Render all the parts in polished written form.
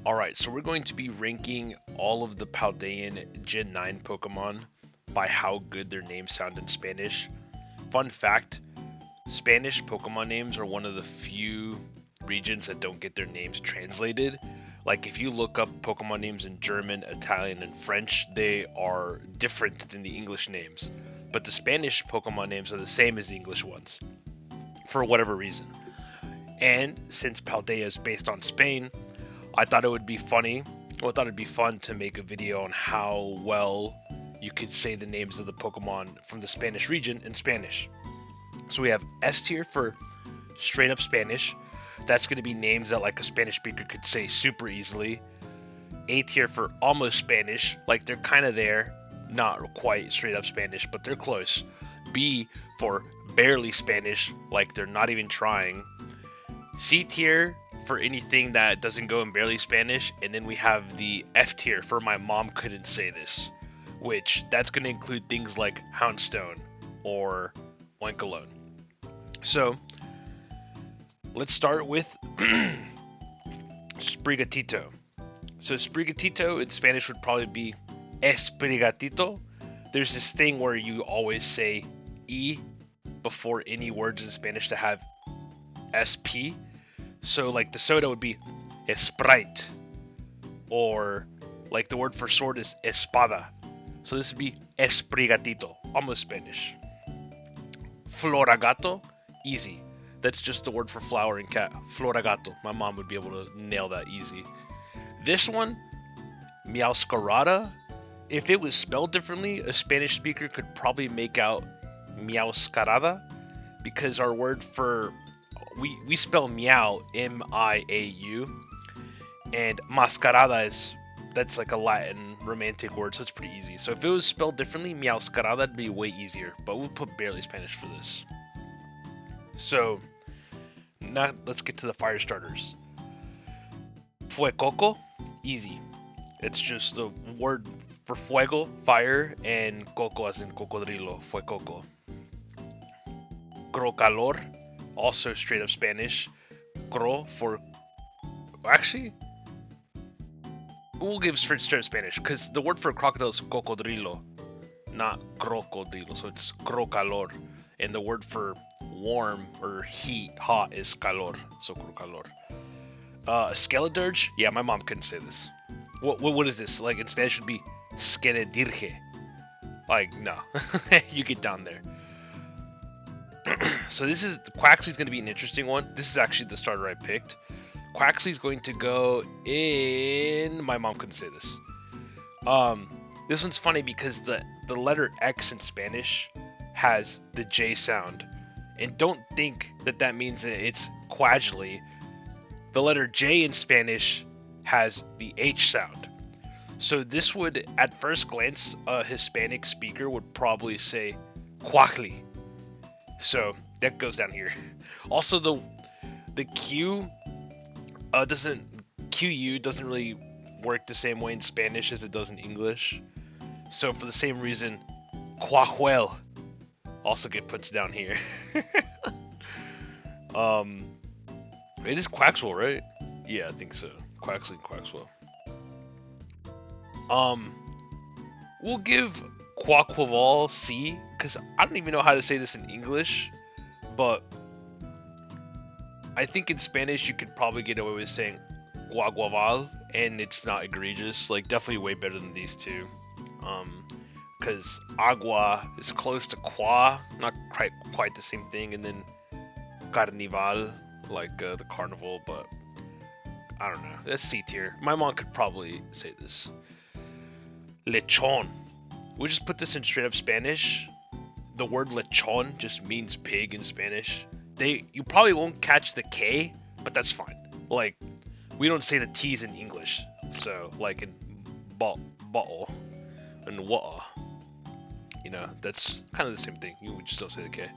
Alright, so we're going to be ranking all of the Paldean Gen 9 Pokemon by how good their names sound in Spanish. Fun fact, Spanish Pokemon names are one of the few regions that don't get their names translated. Like if you look up Pokemon names in German, Italian, and French, they are different than the English names. But the Spanish Pokemon names are the same as the English ones, for whatever reason. And since Paldea is based on Spain, I thought it would be funny. Well, I thought it'd be fun to make a video on how well you could say the names of the Pokemon from the Spanish region in Spanish. So we have S tier for straight up Spanish. That's going to be names that like a Spanish speaker could say super easily. A tier for almost Spanish, like they're kind of there, not quite straight up Spanish, but they're close. B for barely Spanish, like they're not even trying. C tier for anything that doesn't go in barely Spanish, and then we have the F tier for my mom couldn't say this, which that's going to include things like houndstone or oinkalone. So let's start with sprigatito. So sprigatito in Spanish would probably be sprigatito. There's this thing where you always say E before any words in Spanish to have SP. So like the soda would be Sprite, or like the word for sword is espada. So this would be esprigatito, almost Spanish. Floragato, easy. That's just the word for flower and cat. Floragato. My mom would be able to nail that easy. This one, Meowscarada. If it was spelled differently, a Spanish speaker could probably make out Meowscarada, because our word for we spell meow M-I-A-U, and mascarada that's like a Latin romantic word, so it's pretty easy. So if it was spelled differently, Meowscarada would be way easier, but we'll put barely Spanish for this. So now let's get to the fire starters. Fuecoco, easy. It's just the word for fuego, fire, and coco as in cocodrilo, fuecoco. Grocalor, also straight up Spanish. Gro for, actually, we'll give straight up Spanish, because the word for crocodile is cocodrilo, not crocodilo, so it's grocalor. And the word for warm or heat, hot, is calor, so crocalor. Skeledirge, yeah, my mom couldn't say this. What is this? Like in Spanish would be skeledirge. Like, no. You get down there. So this is, Quaxly's going to be an interesting one. This is actually the starter I picked. Quaxly's going to go in, my mom couldn't say this. This one's funny because the letter X in Spanish has the J sound. And don't think that means that it's Quaxly. The letter J in Spanish has the H sound. So this would, at first glance, a Hispanic speaker would probably say Quaxly. So that goes down here. Also, the Q QU doesn't really work the same way in Spanish as it does in English. So for the same reason, Quahuel also get puts down here. It is Quaxwell, right? Yeah, I think so. Quaxly and Quaxwell. We'll give Quaquaval C, because I don't even know how to say this in English, but I think in Spanish you could probably get away with saying Guaguaval, and it's not egregious. Like, definitely way better than these two. Because agua is close to qua, not quite the same thing, and then carnival, like the carnival, but I don't know. That's C tier. My mom could probably say this. Lechon. We'll just put this in straight up Spanish. The word lechon just means pig in Spanish. You probably won't catch the K, but that's fine. Like, we don't say the T's in English. So, like in bottle and water. You know, that's kind of the same thing. You just don't say the K.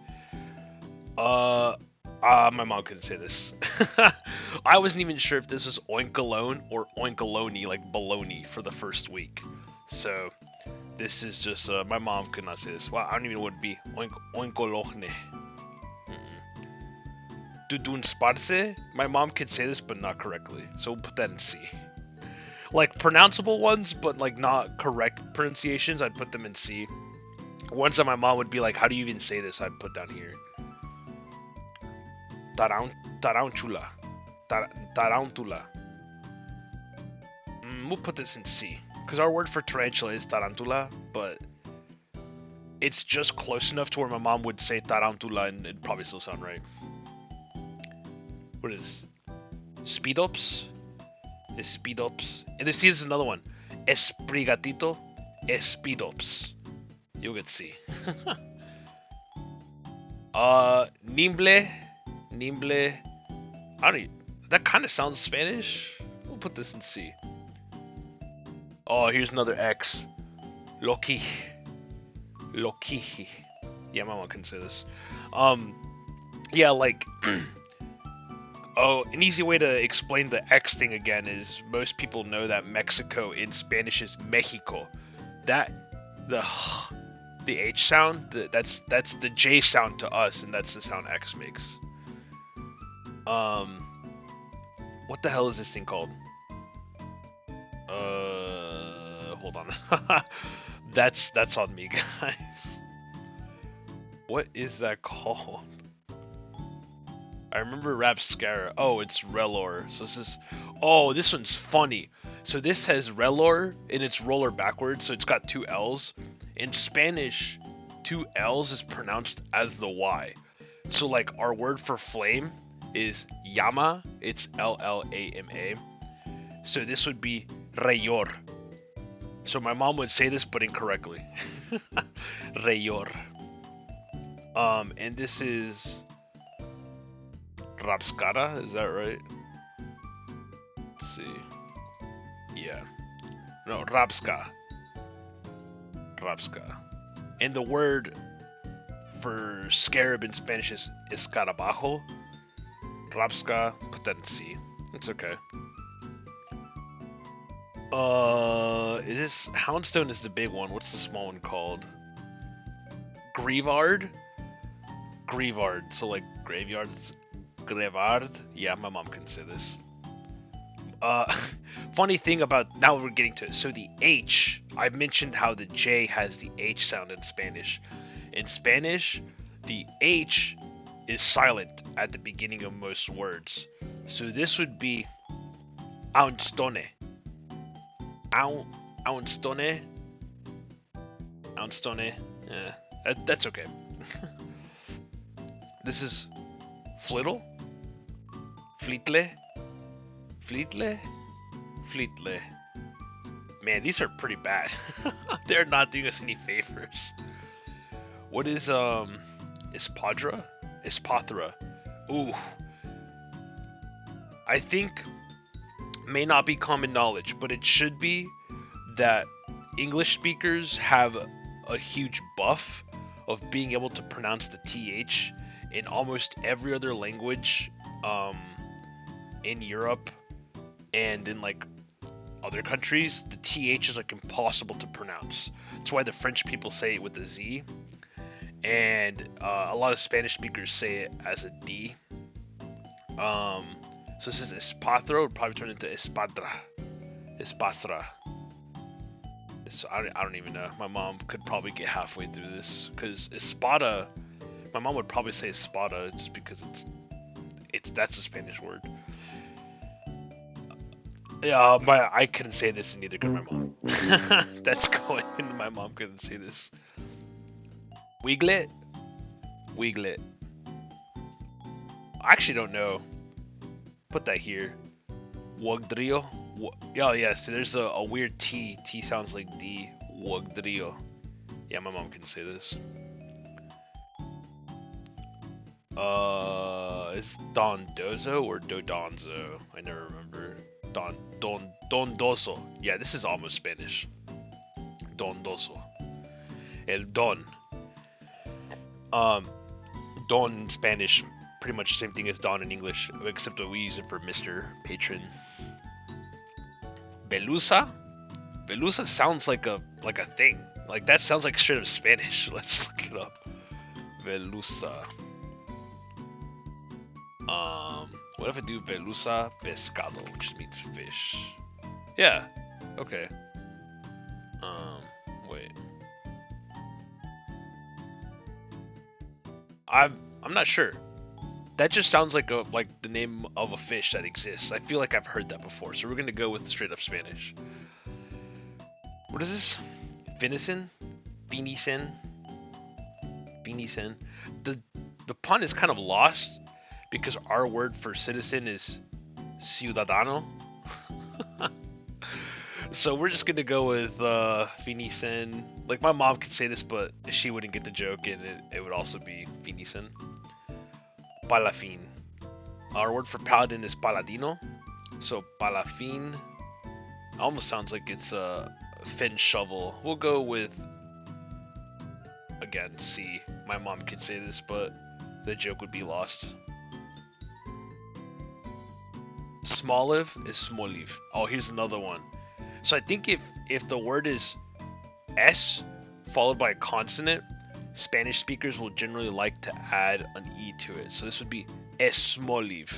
My mom couldn't say this. I wasn't even sure if this was oinkalone or oinkaloni, like baloney, for the first week. So this is just my mom could not say this. Wow, I don't even know what it'd be. Oinkolohne. Dudun sparse. My mom could say this, but not correctly. So we'll put that in C. like pronounceable ones, but like not correct pronunciations, I'd put them in C. Ones that my mom would be like, "How do you even say this?" I'd put down here. Tarantula. Tarantula. We'll put this in C, because our word for tarantula is tarantula, but it's just close enough to where my mom would say tarantula and it'd probably still sound right. What is speedops? Speedops. And this is another one. Sprigatito. Speedops. You'll get C. Nimble. Nimble. I don't even, that kind of sounds Spanish. We'll put this in C. Oh, here's another X. Loki. Loki. Yeah, my mom couldn't say this. Yeah, like, oh, an easy way to explain the X thing again is most people know that Mexico in Spanish is Mexico. That the H sound, that's the J sound to us, and that's the sound X makes. What the hell is this thing called? Hold on. That's on me, guys. What is that called? I remember Rapscara. Oh, it's Relor. So this is... Oh, this one's funny. So this has Relor, and it's roller backwards, so it's got two L's. In Spanish, two L's is pronounced as the Y. So, like, our word for flame is llama. It's L-L-A-M-A. So this would be Rayor. So my mom would say this, but incorrectly. Rayor. And this is... Rapscara, is that right? Let's see. Yeah. No, Rapska. Rapska. And the word for scarab in Spanish is escarabajo. Rapska, put that in C. It's okay. Is this... Houndstone is the big one. What's the small one called? Grievard? Grievard. So like graveyards. Grevard. Yeah, my mom can say this. Funny thing about... Now we're getting to it. So the H, I mentioned how the J has the H sound in Spanish. In Spanish, the H is silent at the beginning of most words. So this would be houndstone. Houndstone. Houndstone. Yeah, that's okay. This is flittle. Fleetle. Fleetle. Fleetle. Man, these are pretty bad. They're not doing us any favors. What is Espadra? Espathra. Ooh. I think may not be common knowledge, but it should be that English speakers have a huge buff of being able to pronounce the TH in almost every other language in Europe and in like other countries. The TH is like impossible to pronounce. That's why the French people say it with a Z, and a lot of Spanish speakers say it as a D. So this is Espathra, would probably turn into Espadra. Espathra. So I don't even know. My mom could probably get halfway through this, because Espada, my mom would probably say Espada just because that's a Spanish word. Yeah, I couldn't say this and neither could my mom. That's going into my mom couldn't say this. Wiglet? Wiglet. I actually don't know. Put that here. Wugdrio? Oh yeah, so there's a weird T. T sounds like D. Wugdrio. Yeah, my mom can say this. Is Dondozo or Dodonzo? I never remember. Dondoso. Yeah, this is almost Spanish. Dondoso. El Don. Don in Spanish, pretty much the same thing as Don in English, except that we use it for Mr. Patron. Belusa? Belusa sounds like a thing. Like that sounds like straight up Spanish. Let's look it up. Belusa. What if I do Belusa pescado, which means fish? Yeah, Okay. Wait. I'm not sure. That just sounds like the name of a fish that exists. I feel like I've heard that before, so we're gonna go with straight up Spanish. What is this? Venison? Venison? Venison? The pun is kind of lost because our word for citizen is ciudadano. So we're just gonna go with Venison. Like my mom could say this, but she wouldn't get the joke, and it would also be Venison. Palafin. Our word for paladin is paladino. So palafin almost sounds like it's a fin shovel. We'll go with, again, C. My mom could say this, but the joke would be lost. Smoliv is smoliv. Oh, here's another one. So I think if the word is S followed by a consonant, Spanish speakers will generally like to add an E to it. So this would be esmoliv,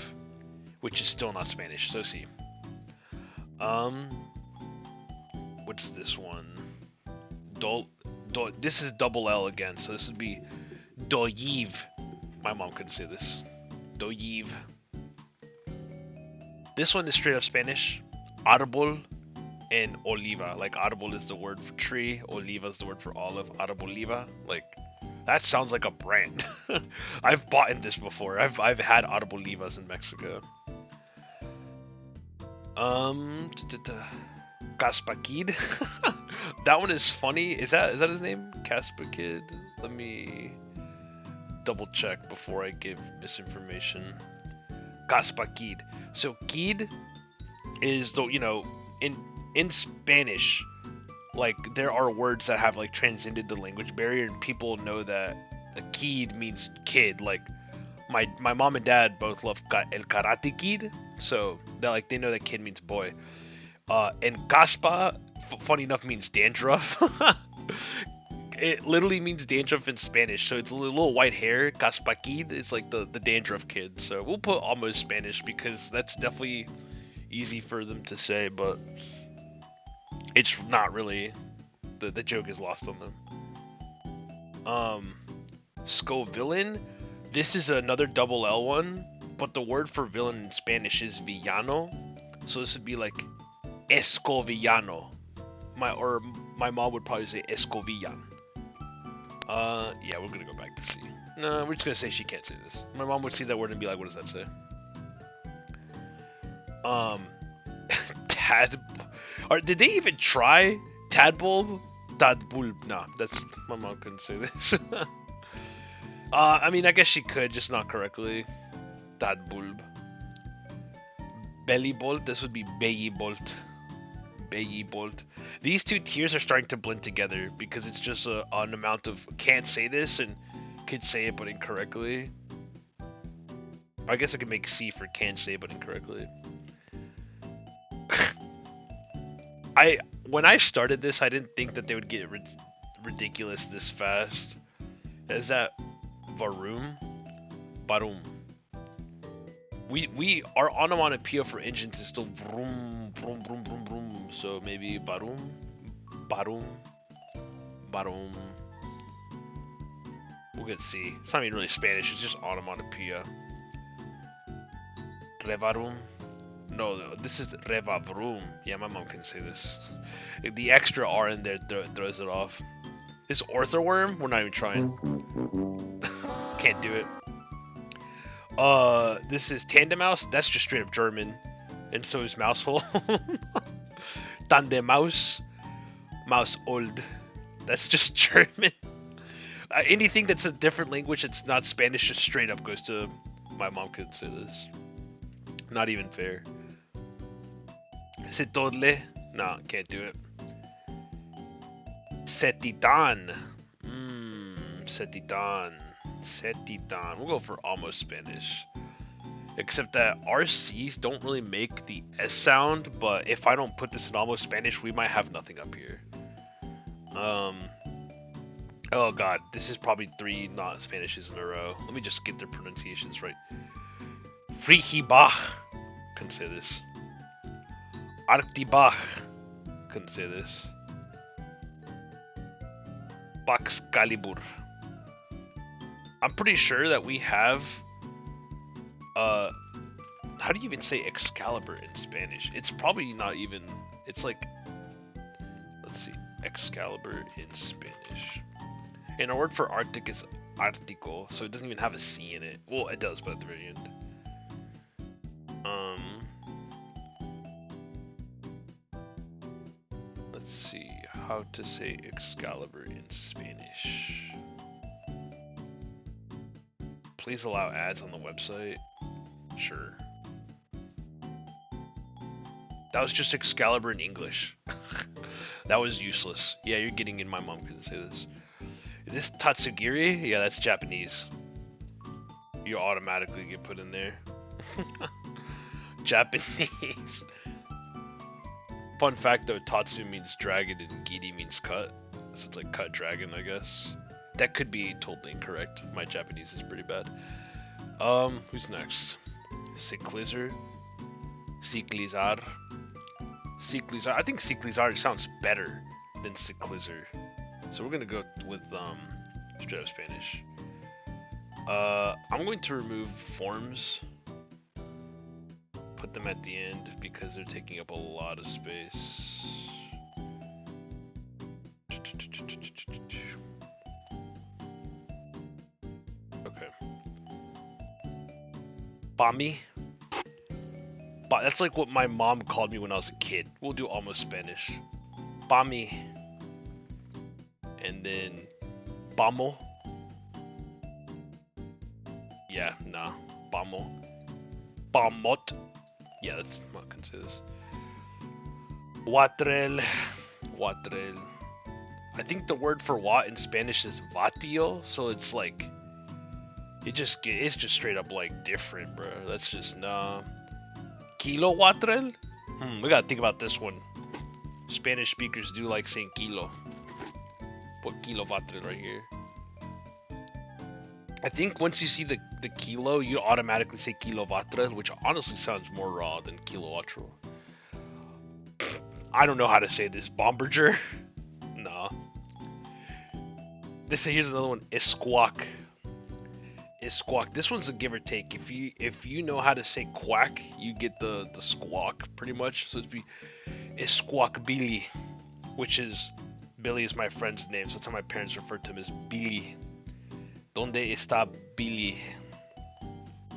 which is still not Spanish. So C. What's this one? This is double L again, so this would be doyiv. My mom couldn't say this. Doyiv. This one is straight up Spanish. Arbol and oliva. Like arbol is the word for tree, oliva is the word for olive. Arboliva. Like that sounds like a brand. I've bought in this before. I've had arbolivas in Mexico. Caspakid. That one is funny. Is that his name? Caspakid. Let me double check before I give misinformation. Caspakid. So kid is the, in Spanish, like there are words that have like transcended the language barrier, and people know that a kid means kid. Like my mom and dad both love El Karate Kid, so they know that kid means boy. And caspa, funny enough, means dandruff. It literally means dandruff in Spanish, so it's a little white hair. Caspakid is like the dandruff kid. So we'll put almost Spanish because that's definitely easy for them to say, but it's not really. The joke is lost on them. Scovillain. This is another double L one, but the word for villain in Spanish is villano. So this would be like escovillano. My mom would probably say escovillan. Yeah, we're gonna go back to C. No, we're just gonna say she can't say this. My mom would see that word and be like, what does that say? Tad. Or did they even try tadbulb? Tadbulb. Nah, that's, my mom couldn't say this. I mean, I guess she could, just not correctly. Tadbulb. Belly bolt. This would be belly bolt. Belly bolt. These two tiers are starting to blend together because it's just an amount of can't say this and could say it but incorrectly. I guess I could make C for can't say but incorrectly. When I started this, I didn't think that they would get ridiculous this fast. Is that Varoom? Barum. Our onomatopoeia for engines is still vroom, vroom, vroom, vroom, vroom. So maybe barum, barum, barum. We'll get C. It's not even really Spanish. It's just onomatopoeia. Revarum. No, this is revavrum. Yeah, my mom can say this. The extra R in there throws it off. This orthoworm, we're not even trying. Can't do it. This is Tandemaus. That's just straight up German, and so is Mousehole. Tandemaus, Mouse old. That's just German. Anything that's a different language that's not Spanish just straight up goes to. My mom couldn't say this. Not even fair. Setodle. No, can't do it. Setitan. Setitan. Setitan. We'll go for almost Spanish. Except that our C's don't really make the S sound, but if I don't put this in almost Spanish, we might have nothing up here. Oh god, this is probably 3 not Spanishes in a row. Let me just get their pronunciations right. Frihibach. Couldn't say this. Artibach. couldn't say this. Baxcalibur. I'm pretty sure that we have how do you even say Excalibur in Spanish? It's probably not even, it's like, let's see, Excalibur in Spanish. And our word for Arctic is Artico, so it doesn't even have a C in it. Well, it does, but at the very end. Let's see how to say Excalibur in Spanish. Please allow ads on the website. Sure. That was just Excalibur in English. That was useless. Yeah, you're getting in. My mom couldn't say this. Is this Tatsugiri? Yeah, that's Japanese. You automatically get put in there. Japanese. Fun fact though, Tatsu means dragon and Giri means cut. So it's like cut dragon, I guess. That could be totally incorrect. My Japanese is pretty bad. Who's next? Cyclizar. Cyclizar. Cyclizar. I think Cyclizar sounds better than Cyclizar. So we're gonna go with straight up Spanish. I'm going to remove forms. Put them at the end because they're taking up a lot of space. Okay. Bami. That's like what my mom called me when I was a kid. We'll do almost Spanish. Bami. And then Bamo. Yeah, nah. Bamo. Bamot. Yeah, that's not gonna say this. Watrel. Watrel. I think the word for wat in Spanish is vatio, so it's like it's just straight up like different, bro. That's just nah. Kilo watrel? We gotta think about this one. Spanish speakers do like saying kilo. Put kilo watrel right here. I think once you see the kilo, you automatically say kilowatt, which honestly sounds more raw than kilowatt. I don't know how to say this. Bomberger? No. Here's another one. Isquak. Isquak. This one's a give or take. If you know how to say quack, you get the squawk pretty much. So it'd be Isquak Billy, which is Billy is my friend's name, so that's how my parents refer to him as Billy. ¿Dónde está Billy?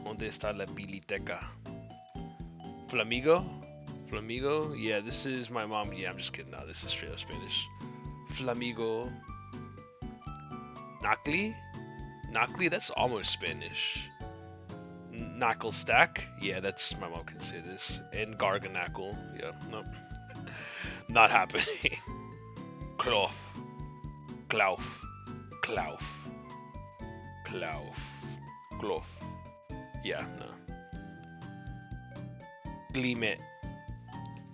¿Dónde está la biblioteca? Flamigo? Flamigo? Yeah, this is my mom. Yeah, I'm just kidding. No, this is straight up Spanish. Flamigo. Nakli? Nakli? That's almost Spanish. Knuckle stack? Yeah, that's my mom can say this. And Garganackle. Yeah, nope. Not happening. Cloth. Klauf. Klauf. Klauf. Glof. Yeah, no. Glime.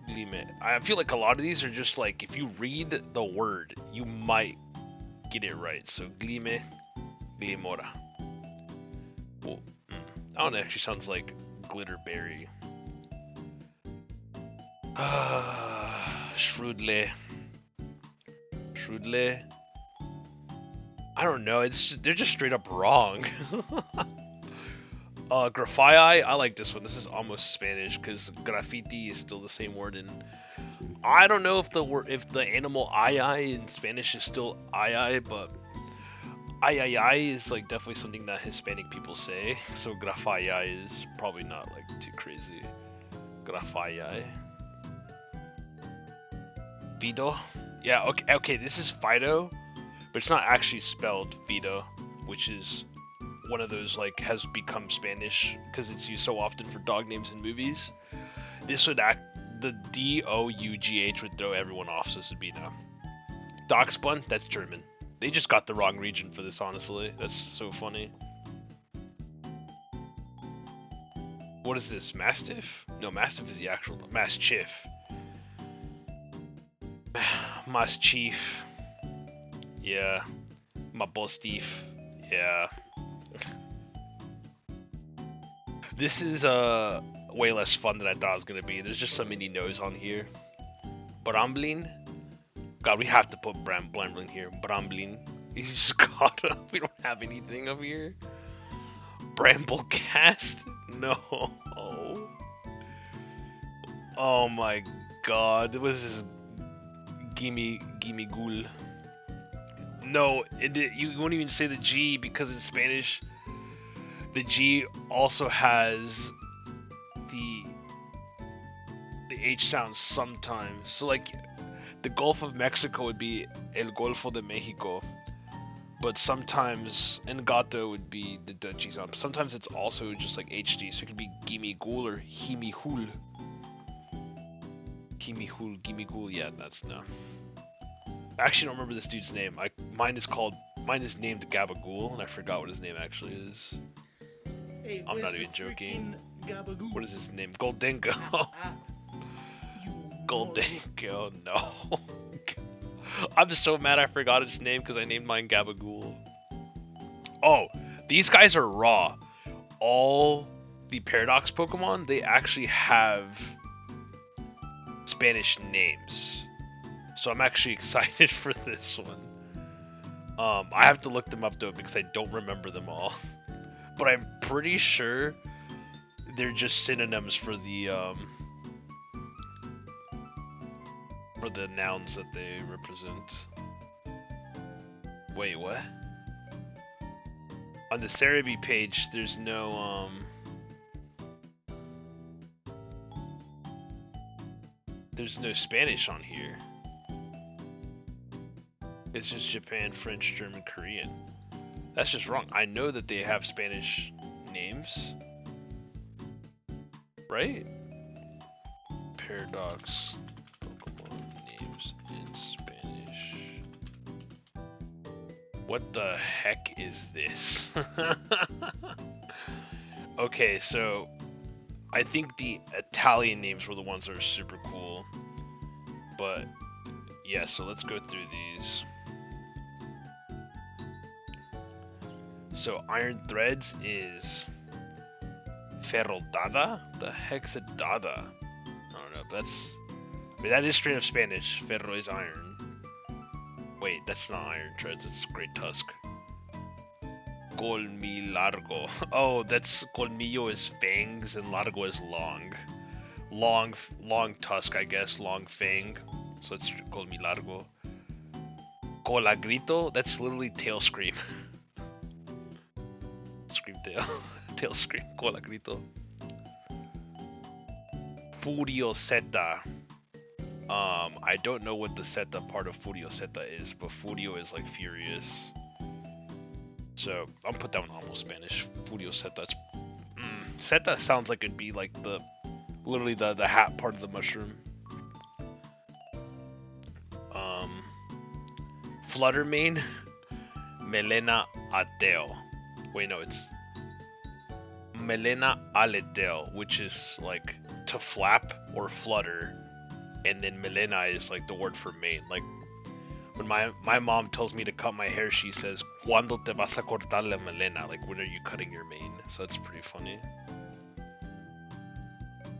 Glime. I feel like a lot of these are just like, if you read the word, you might get it right. So, glime. Glimora. Well, that one actually sounds like glitterberry. Shrewdly. Shrewdly. I don't know. They're just straight up wrong. Graffiti. I like this one. This is almost Spanish because graffiti is still the same word, and I don't know if the animal ay in Spanish is still ay, but ay is like definitely something that Hispanic people say. So graffiti is probably not like too crazy. Graffiti. Fido. Yeah. Okay. This is Fido. But it's not actually spelled Fido, which is one of those like has become Spanish because it's used so often for dog names in movies. This would the D-O-U-G-H would throw everyone off, so this would be no. Dachshund, that's German. They just got the wrong region for this, honestly. That's so funny. What is this? Mastiff? No, Mastiff is the actual Mastiff. Mastiff. Yeah, my boss Steve. Yeah. This is way less fun than I thought it was gonna be. There's just so many no's on here. Bramblin. God, we have to put Bramblin here. Bramblin. He's just caught up. We don't have anything up here. Bramblecast? No. Oh my god. What is this? Gimme Ghoul. No, you won't even say the G because in Spanish, the G also has the H sound sometimes. So like, the Gulf of Mexico would be El Golfo de Mexico, but sometimes Engato would be the G sound. Sometimes it's also just like HD, so it could be Gimme Ghoul or Himihul. Gimme Ghoul, yeah, that's no. I actually don't remember this dude's name. Mine is named Gabagool, and I forgot what his name actually is. Hey, I'm not even joking. What is his name? Goldingo. Goldingo, no. I'm just so mad I forgot his name because I named mine Gabagool. Oh, these guys are raw. All the Paradox Pokemon, they actually have Spanish names. So I'm actually excited for this one. I have to look them up though because I don't remember them all. But I'm pretty sure they're just synonyms for the nouns that they represent. Wait, what? On the Cerebi page, there's no Spanish on here. It's just Japan, French, German, Korean. That's just wrong. I know that they have Spanish names. Right? Paradox Pokemon names in Spanish. What the heck is this? Okay, so I think the Italian names were the ones that are super cool. But yeah, so let's go through these. So Iron Threads is Ferrodada? The heck's a Dada? I don't know, but that is straight up Spanish. Ferro is iron. Wait, that's not Iron Threads, it's Great Tusk. Colmilargo. Oh, that's Colmillo is fangs and Largo is long. Long tusk, I guess, long fang. So it's Colmilargo. Colagrito, that's literally tail scream. Scream tail. Tail scream. Colagrito. Furioseta. I don't know what the Seta part of Furioseta is, but Furio is like furious. So I'll put that one almost Spanish. Furioseta. Seta sounds like it'd be like literally the hat part of the mushroom. Fluttermane. Melena Ateo. Wait, no, it's Melena Aleteo, which is like to flap or flutter, and then melena is like the word for mane. Like when my mom tells me to cut my hair, she says, "Cuándo te vas a cortar la melena?" Like, when are you cutting your mane? So that's pretty funny.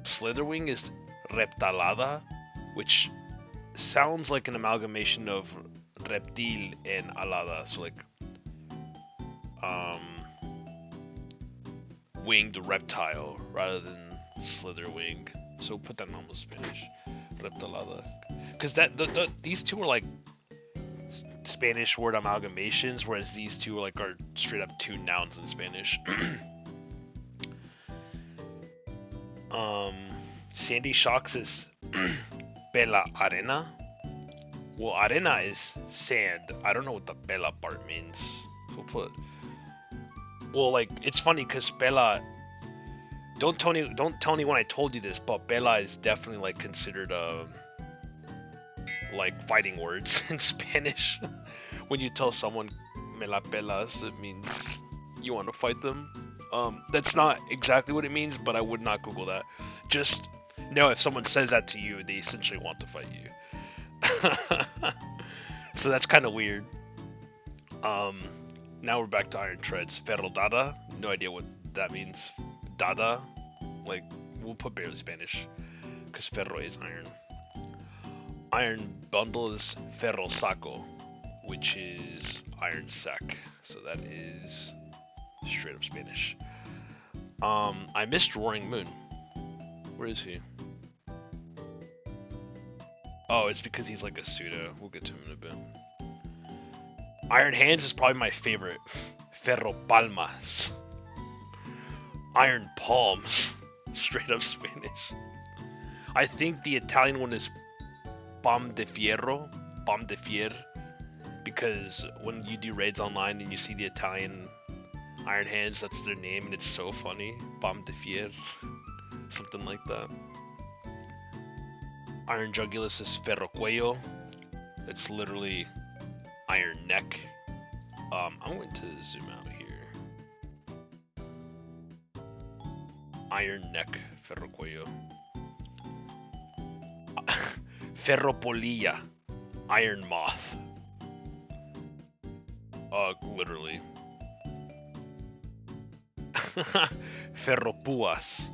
Slitherwing is Reptalada, which sounds like an amalgamation of reptil and alada. So like winged reptile rather than slitherwing. So put that in almost Spanish. Reptalada. Because these two are like Spanish word amalgamations, whereas these two are straight up two nouns in Spanish. Sandy Shocks is Bella Arena. Well, arena is sand. I don't know what the Bella part means. So well, like, it's funny because Bella. Don't tell me when I told you this, but Bella is definitely like considered like fighting words in Spanish. When you tell someone "me la pelas," it means you want to fight them. That's not exactly what it means, but I would not Google that. Just know if someone says that to you, they essentially want to fight you. So that's kind of weird. Now we're back to Iron Treads. Ferro Dada, no idea what that means. Dada, like, we'll put barely Spanish, because Ferro is iron. Iron bundle is ferro saco, which is iron sack. So that is straight up Spanish. I missed Roaring Moon. Where is he? Oh, it's because he's like a pseudo. We'll get to him in a bit. Iron Hands is probably my favorite. Ferro Palmas. Iron Palms. Straight up Spanish. I think the Italian one is Palm de Fierro. Palm de Fier. Because when you do raids online and you see the Italian Iron Hands, that's their name, and it's so funny. Palm de Fier. Something like that. Iron Jugulus is Ferro Cuello. It's literally iron neck. I'm going to zoom out here. Iron neck, Ferro Cuello. Ferro Polilla, iron moth. Literally. Ferro Puas.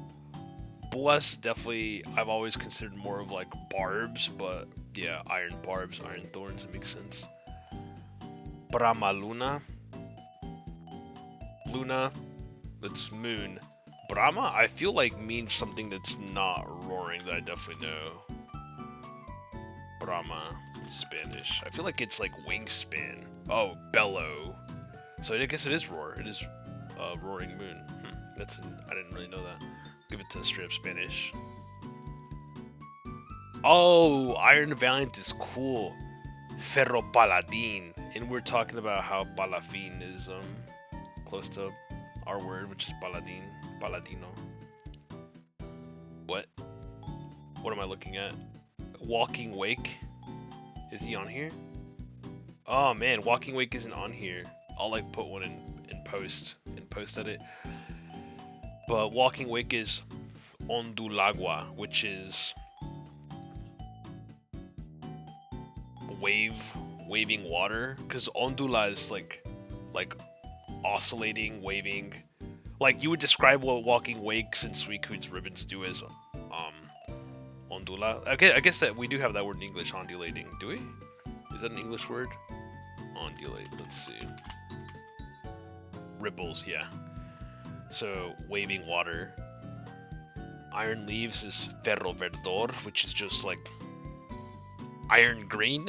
Puas, definitely, I've always considered more of like barbs, but yeah, iron barbs, iron thorns, it makes sense. Brahma Luna. Luna, that's moon. Brahma, I feel like means something that's not roaring that I definitely know. Brahma, Spanish. I feel like it's like wingspan. Oh, bellow. So I guess it is roar. It is roaring moon. I didn't really know that. Give it to straight up Spanish. Oh, Iron Valiant is cool. Ferro Paladin. And we're talking about how Palafin is close to our word, which is Paladin. Paladino. What? What am I looking at? Walking Wake. Is he on here? Oh man, Walking Wake isn't on here. I'll like put one in post edit. But Walking Wake is Ondulagua, which is waving water. Because ondula is like oscillating, waving. Like you would describe what Walking Wake since Suicude's ribbons do as ondula. Okay, I guess that we do have that word in English, ondulating. Do we? Is that an English word? Ondulate. Let's see. Ripples, yeah. So waving water. Iron Leaves is Ferro Verdor, which is just like iron green.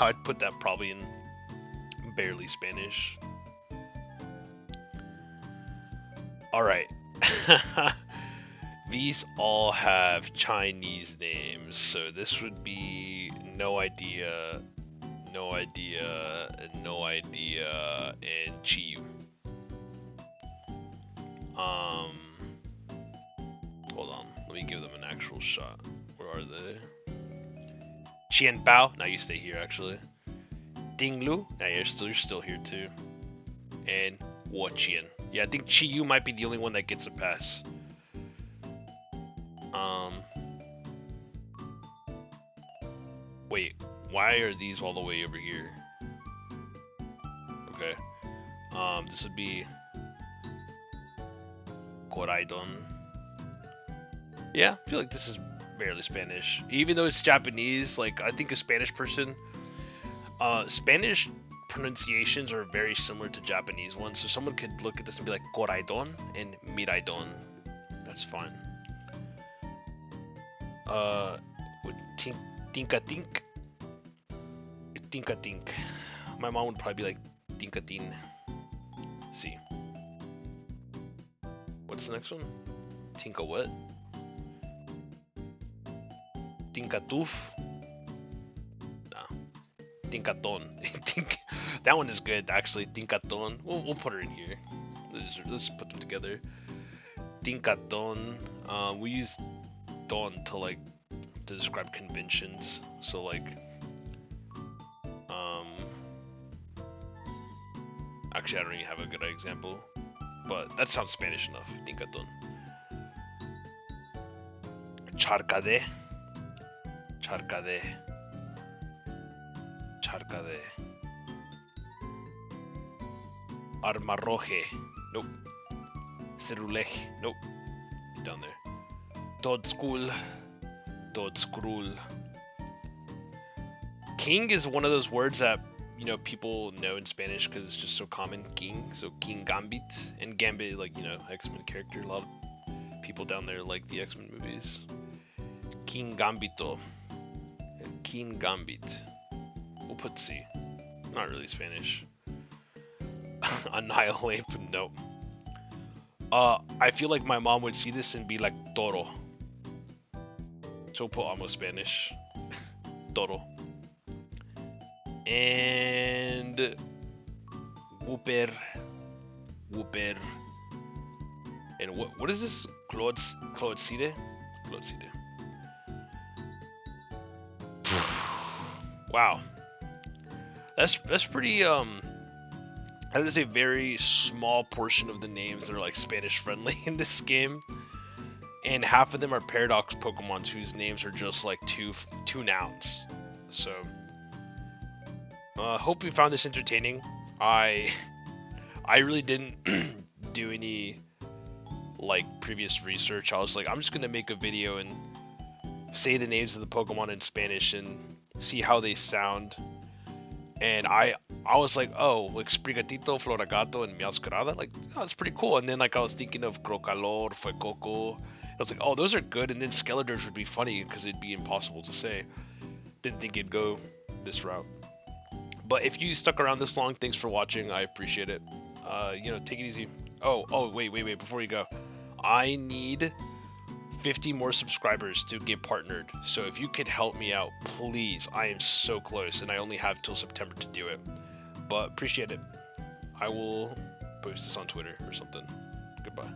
I'd put that probably in barely Spanish. Alright. These all have Chinese names, so this would be no idea, and Chiyu. Hold on, let me give them an actual shot. Where are they? Qian Bao, now you stay here actually. Ding Lu, now you're still here too. And Wo Qian. Yeah, I think Chiyu might be the only one that gets a pass. Wait, why are these all the way over here? Okay. This would be Koraidon. Yeah, I feel like this is barely Spanish. Even though it's Japanese, like I think a Spanish person, Spanish pronunciations are very similar to Japanese ones. So someone could look at this and be like Koraidon and Miraidon. That's fine. Tinka Tink. Tinka Tink. My mom would probably be like Tinka Tin. See. What's the next one? Tinka what? Tinka Toof. Nah. Tinkaton. That one is good actually. Tinkaton. We'll put her in here. Let's put them together. Tinkaton. We use don to describe conventions. So like actually I don't even have a good example, but that sounds Spanish enough. Tinkaton. Charcade. Charcade. Charcade. Armarroje. Nope. Cerulej. Nope. Down there. Toad School. Toad Skrull. king is one of those words that, you know, people know in Spanish because it's just so common. King, so King Gambit, and Gambit, like, you know, X-Men character. A lot of people down there like the X-Men movies. King Gambito, King Gambit. We'll put C. Not really Spanish. Annihilate, nope. I feel like my mom would see this and be like toro. So we'll put almost Spanish. Toro. And Whooper. Whooper. And what is this? Clodside? Clodside. Wow. That's pretty that is a very small portion of the names that are like Spanish friendly in this game. And half of them are paradox Pokemons whose names are just like two nouns. So hope you found this entertaining. I really didn't do any like previous research. I was like, I'm just gonna make a video and say the names of the Pokemon in Spanish and see how they sound. And I was like, oh, like Sprigatito, Floragato, and Meowscarada, like, oh, that's pretty cool. And then like I was thinking of Crocalor, Fuecoco. I was like, oh, those are good. And then Skeletor's would be funny because it'd be impossible to say. Didn't think it'd go this route. But if you stuck around this long, thanks for watching. I appreciate it. You know, take it easy. Oh, wait. Before you go, I need 50 more subscribers to get partnered. So if you could help me out, please. I am so close, and I only have till September to do it. But appreciate it. I will post this on Twitter or something. Goodbye.